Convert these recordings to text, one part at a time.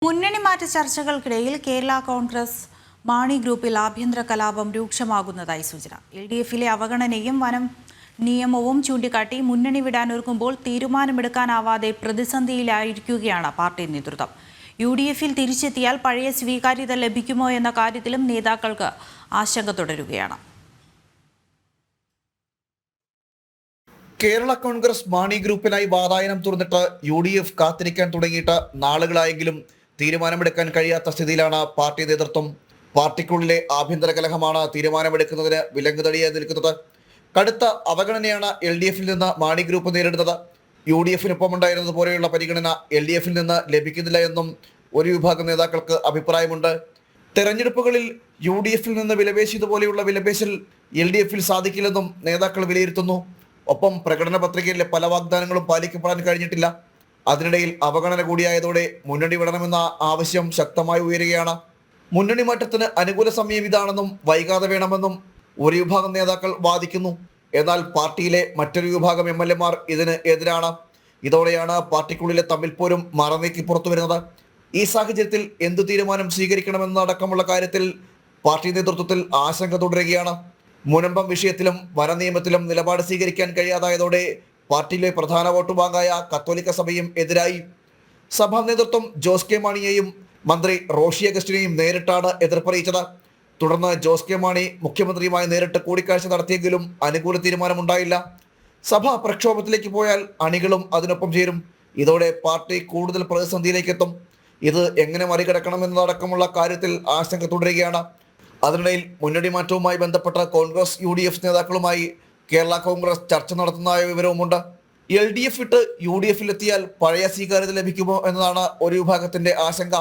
മുന്നണി മാറ്റ ചർച്ചകൾക്കിടയിൽ കേരള കോൺഗ്രസ് മാണി ഗ്രൂപ്പിൽ ആഭ്യന്തര കലാപം രൂക്ഷമാകുന്നതായി സൂചന. LDFിലെ അവഗണനയും വനം നിയമവും ചൂണ്ടിക്കാട്ടി മുന്നണി വിടാനൊരുങ്ങുമ്പോൾ തീരുമാനമെടുക്കാനാവാതെ പ്രതിസന്ധിയിലായിരിക്കുകയാണ് പാർട്ടി നേതൃത്വം. UDFിൽ തിരിച്ചെത്തിയാൽ പഴയ സ്വീകാര്യത ലഭിക്കുമോ എന്ന കാര്യത്തിലും നേതാക്കൾക്ക് ആശങ്ക തുടരുകയാണ്. കേരള കോൺഗ്രസ് മാണി ഗ്രൂപ്പിനായി വാതായനം തുറന്നിട്ട് UDF കാത്തിരിക്കാൻ തുടങ്ങിയിട്ട് നാളുകളായെങ്കിലും തീരുമാനമെടുക്കാൻ കഴിയാത്ത സ്ഥിതിയിലാണ് പാർട്ടി നേതൃത്വം. പാർട്ടിക്കുള്ളിലെ ആഭ്യന്തര കലഹമാണ് തീരുമാനമെടുക്കുന്നതിന് വിലങ്ങുതടിയായി നിൽക്കുന്നത്. കടുത്ത അവഗണനയാണ് LDFിൽ നിന്ന് മാണി ഗ്രൂപ്പ് നേരിടുന്നത്. UDFിനൊപ്പം ഉണ്ടായിരുന്നത് പോലെയുള്ള പരിഗണന LDFിൽ നിന്ന് ലഭിക്കുന്നില്ല എന്നും ഒരു വിഭാഗം നേതാക്കൾക്ക് അഭിപ്രായമുണ്ട്. തെരഞ്ഞെടുപ്പുകളിൽ UDFിൽ നിന്ന് വിലപേശിയതുപോലെയുള്ള വിലപേശൽ LDFിൽ സാധിക്കില്ലെന്നും നേതാക്കൾ വിലയിരുത്തുന്നു. ഒപ്പം പ്രകടന പത്രികയിലെ പല വാഗ്ദാനങ്ങളും പാലിക്കപ്പെടാൻ കഴിഞ്ഞിട്ടില്ല. അതിനിടയിൽ അവഗണന കൂടിയായതോടെ മുന്നണി വിടണമെന്ന ആവശ്യം ശക്തമായി ഉയരുകയാണ്. മുന്നണി മാറ്റത്തിന് അനുകൂല സമയം ഇതാണെന്നും വൈകാതെ വേണമെന്നും ഒരു വിഭാഗം നേതാക്കൾ വാദിക്കുന്നു. എന്നാൽ പാർട്ടിയിലെ മറ്റൊരു വിഭാഗം MLA ഇതിന് എതിരാണ്. ഇതോടെയാണ് പാർട്ടിക്കുള്ളിലെ തമ്മിൽപ്പോരും മറനീക്കി പുറത്തു വരുന്നത്. ഈ സാഹചര്യത്തിൽ എന്തു തീരുമാനം സ്വീകരിക്കണമെന്നടക്കമുള്ള കാര്യത്തിൽ പാർട്ടി നേതൃത്വത്തിൽ ആശങ്ക തുടരുകയാണ്. മുനമ്പം വിഷയത്തിലും വനനിയമത്തിലും നിലപാട് സ്വീകരിക്കാൻ കഴിയാതായതോടെ പാർട്ടിയിലെ പ്രധാന വോട്ട് ബാങ്കായ കത്തോലിക്ക സഭയും എതിരായി. സഭാ നേതൃത്വം ജോസ് കെ മാണിയെയും മന്ത്രി റോഷി അഗസ്റ്റിനെയും നേരിട്ടാണ് എതിർപ്പറിയിച്ചത്. തുടർന്ന് ജോസ് കെ മാണി മുഖ്യമന്ത്രിയുമായി നേരിട്ട് കൂടിക്കാഴ്ച നടത്തിയെങ്കിലും അനുകൂല തീരുമാനമുണ്ടായില്ല. സഭ പ്രക്ഷോഭത്തിലേക്ക് പോയാൽ അണികളും അതിനൊപ്പം ചേരും. ഇതോടെ പാർട്ടി കൂടുതൽ പ്രതിസന്ധിയിലേക്ക് എത്തും. ഇത് എങ്ങനെ മറികടക്കണമെന്നതടക്കമുള്ള കാര്യത്തിൽ ആശങ്ക തുടരുകയാണ്. അതിനിടയിൽ മുന്നണി മാറ്റവുമായി ബന്ധപ്പെട്ട കോൺഗ്രസ് UDF നേതാക്കളുമായി കേരള കോൺഗ്രസ് ചർച്ച നടത്തുന്നതായ വിവരവുമുണ്ട്. LDF വിട്ട് UDFിൽ എത്തിയാൽ പഴയ സ്വീകാര്യത ലഭിക്കുമോ എന്നതാണ് ഒരു വിഭാഗത്തിന്റെ ആശങ്ക.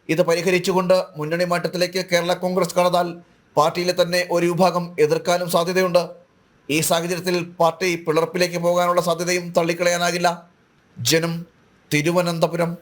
ഇത് പരിഹരിച്ചുകൊണ്ട് മുന്നണി മാറ്റത്തിലേക്ക് കേരള കോൺഗ്രസ് കടന്നാൽ പാർട്ടിയിലെ തന്നെ ഒരു വിഭാഗം എതിർക്കാനും സാധ്യതയുണ്ട്. ഈ സാഹചര്യത്തിൽ പാർട്ടി പിളർപ്പിലേക്ക് പോകാനുള്ള സാധ്യതയും തള്ളിക്കളയാനാകില്ല. ജനം, തിരുവനന്തപുരം.